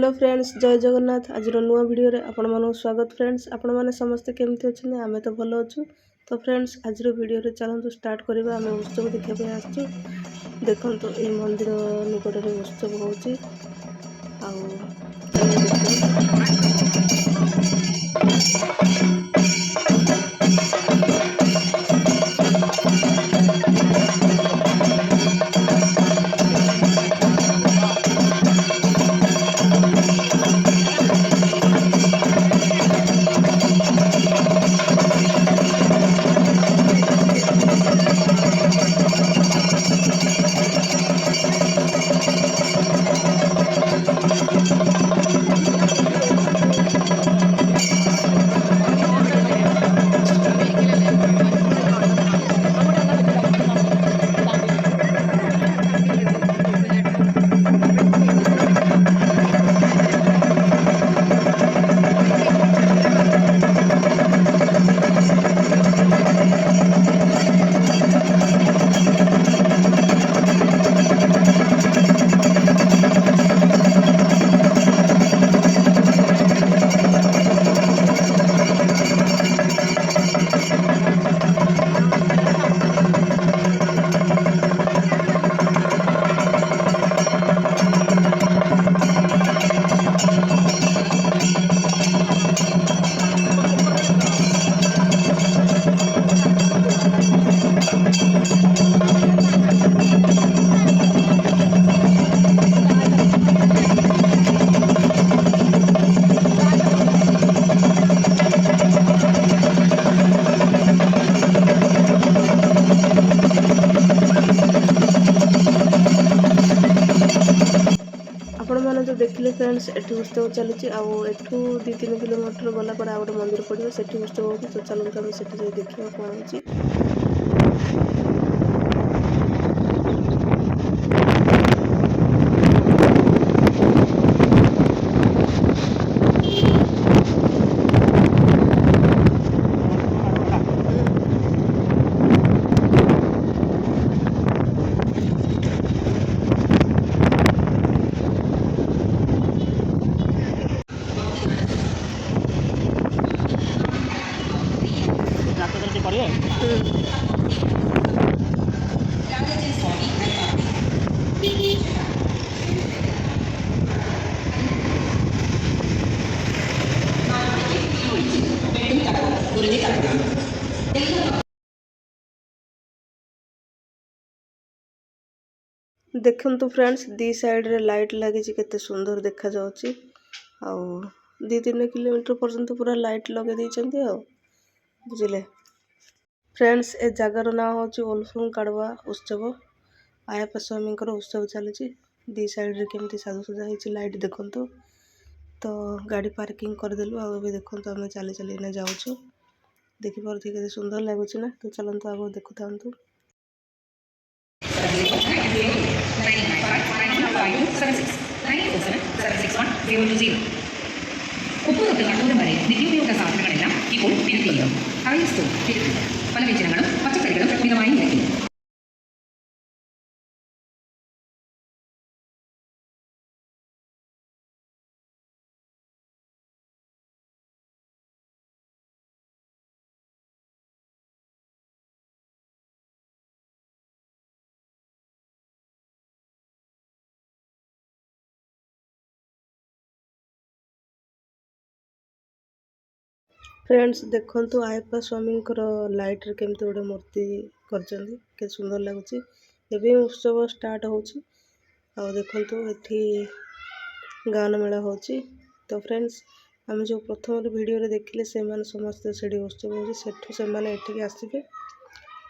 Hello friends, जय जगन्नाथ। आज नुआ वीडियो रे आपण मानक स्वागत। फ्रेंड्स, आपण माने समस्त केमती अच्छे? आम तो भल अच्छु। तो फ्रेंड्स, आज वीडियो रे चलतु स्टार्ट करवा। आम उत्सव देखा आसचु। देखो ये मंदिर निकट में उत्सव होची। आपण मैंने जो देखिले फ्रेंड्स, एठी उत्सव चलुची। एठू 2-3 किलोमीटर गला पर आउट मंदिर पड़ो, से उत्सव होती। तो चलते आम से देखा कौन होची। देखु फ्रेंड्स, दी साइड रे लाइट लगी केते सुंदर देखा जाउची। आ 2-3 किलोमीटर पर्यंत पूरा लाइट लगे दी। बुझिले फ्रेंड्स, ए जगार ना हूँ ओलफुंग काड़वा उत्सव। आयप्पा स्वामी उत्सव चलुची। दी साइड रे केमती साजसजा होती लाइट देखु। तो गाड़ी पार्किंग करदेलु। आबे देखो आम चली चली जाऊँ। देखिपे के सुंदर लगुच ना। तो चलतु आगे देखु था। ഉപ്പുതൊട്ട് കണ്ണൂരം വരെ നിത്യോപയോഗ സാധനങ്ങളെല്ലാം ഇപ്പോൾ നിരത്തിയിരുന്നു. കറിയസ്തു തിരുത്തി പല വ്യഞ്ജനങ്ങളും പച്ചക്കറികളും മിതമായി നിരത്തി. फ्रेंड्स, देखो आयप्पा स्वामी लाइट रे केमती गोटे मूर्ति कर सुंदर लगुच। एवं उत्सव स्टार्ट हो देखु ये गान मेला हो। तो फ्रेंड्स, आम जो प्रथम वीडियो देखिले से समस्त से उत्सव होठी आसबे।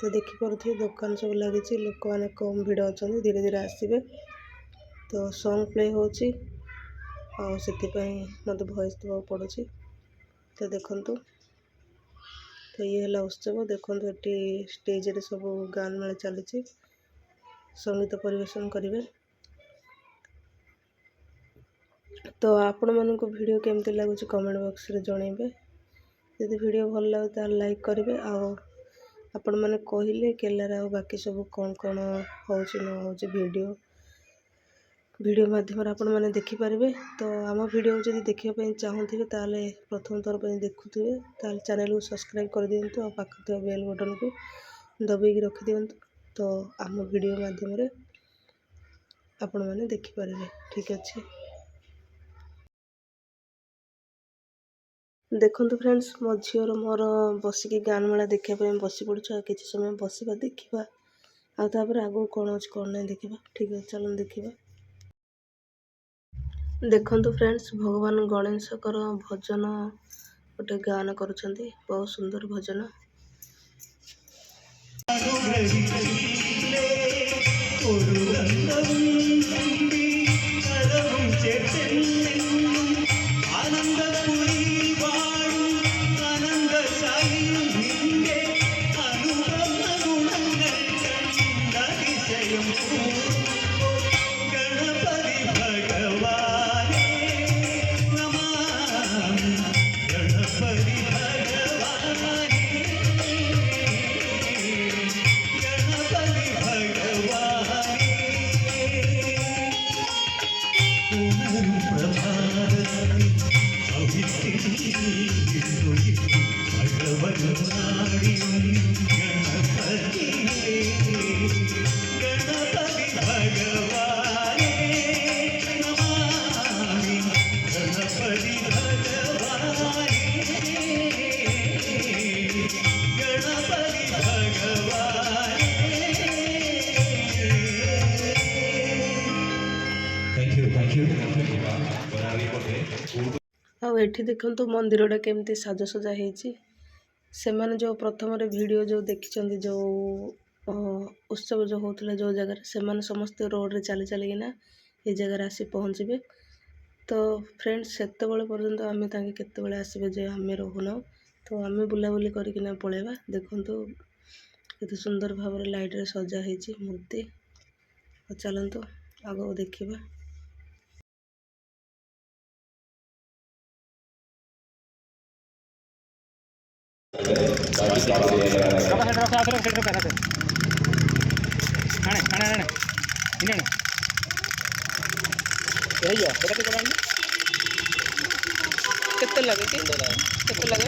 तो देखिपे दुकान सब लगी, लोक मैंने कम भिड़ अच्छा, धीरे धीरे आसबे। तो सॉन्ग प्ले हो मत वॉइस देवा पड़ू। तो देखु तो ये है उत्सव। देखो ये स्टेज रे सब गान मेला चली, संगीत परिवेशन करेंगे। तो आपण मानक वीडियो केमती लगुच कमेंट बॉक्स रे जणेबे। यदि वीडियो भल लगे तो लाइक करेंगे। आपण मैंने कहले केलार बाकी सब कौन कौन हो वीडियो ଭିଡ଼ିଓ ମାଧ୍ୟମରେ ଆପଣମାନେ ଦେଖିପାରିବେ। ତ ଆମ ଭିଡ଼ିଓ ଯଦି ଦେଖିବା ପାଇଁ ଚାହୁଁଥିବେ ତାହେଲେ ପ୍ରଥମ ଥର ପାଇଁ ଦେଖୁଥିବେ ତାହେଲେ ଚ୍ୟାନେଲକୁ ସବସ୍କ୍ରାଇବ୍ କରିଦିଅନ୍ତୁ ଆଉ ପାଖରେ ଥିବା ବେଲ୍ ବଟନ୍କୁ ଦବାଇକି ରଖିଦିଅନ୍ତୁ। ତ ଆମ ଭିଡ଼ିଓ ମାଧ୍ୟମରେ ଆପଣମାନେ ଦେଖିପାରିବେ। ଠିକ୍ ଅଛି। ଦେଖନ୍ତୁ ଫ୍ରେଣ୍ଡସ୍, ମୋ ଝିଅର ମୋର ବସିକି ଗାନ ମେଳା ଦେଖିବା ପାଇଁ ବସି ପଡ଼ୁଛୁ। ଆଉ କିଛି ସମୟ ବସିବା ଦେଖିବା, ଆଉ ତାପରେ ଆଗକୁ କ'ଣ ଅଛି କ'ଣ ନାହିଁ ଦେଖିବା। ଠିକ୍ ଅଛି, ଚାଲନ୍ତୁ ଦେଖିବା। ଦେଖନ୍ତୁ ଫ୍ରେଣ୍ଡସ୍, ଭଗବାନ ଗଣେଶଙ୍କର ଭଜନ ଗୋଟେ ଗାନ କରୁଛନ୍ତି, ବହୁତ ସୁନ୍ଦର ଭଜନ। ଆଉ ଏଠି ଦେଖନ୍ତୁ ମନ୍ଦିରଟା କେମିତି ସାଜସଜା ହେଇଛି। ସେମାନେ ଯେଉଁ ପ୍ରଥମରେ ଭିଡ଼ିଓ ଯେଉଁ ଦେଖିଛନ୍ତି, ଯେଉଁ ଉତ୍ସବ ଯେଉଁ ହେଉଥିଲା ଯେଉଁ ଜାଗାରେ, ସେମାନେ ସମସ୍ତେ ରୋଡ଼ରେ ଚାଲି ଚାଲିକିନା ଏ ଜାଗାରେ ଆସି ପହଞ୍ଚିବେ। ତ ଫ୍ରେଣ୍ଡସ୍, ସେତେବେଳେ ପର୍ଯ୍ୟନ୍ତ ଆମେ ତାଙ୍କେ କେତେବେଳେ ଆସିବେ ଯେ ଆମେ ରହୁନାହୁଁ। ତ ଆମେ ବୁଲାବୁଲି କରିକିନା ପଳେଇବା। ଦେଖନ୍ତୁ କେତେ ସୁନ୍ଦର ଭାବରେ ଲାଇଟ୍ରେ ସଜା ହେଇଛି ମୂର୍ତ୍ତି। ଚାଲନ୍ତୁ ଆଗକୁ ଦେଖିବା। କେତେ ଲାଗେ କି? କେତେ ଲାଗେ?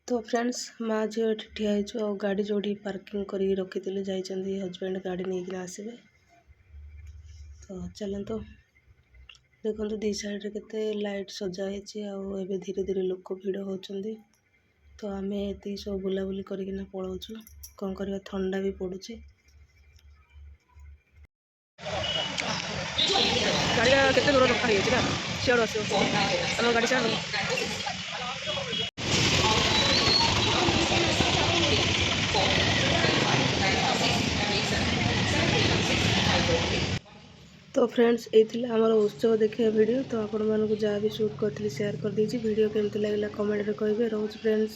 तो फ्रेंड्स, माँ झील ये ठिया हो गाड़ी जो पार्किंग करके रखी जाइए हजबैंड गाड़ी नहीं आसबे। तो चलते देखो दी साइड केते लाइट सजा है। धीरे धीरे लोक भिड़ होती। तो आम ये सब बुलाबुली करना पलाऊँ कौन करवा, ठंडा भी पड़ुची। गाड़ी केते दूर रखा है सियाड़ आस गाड़ी सियाड़ तो फ्रेंड्स, ये आमर उत्सव देखिए वीडियो। तो आपण मानक जहाँ भी शूट करी शेयर कर दीजिए। वीडियो केमती लगे कमेंट में कहे। रोज फ्रेंड्स।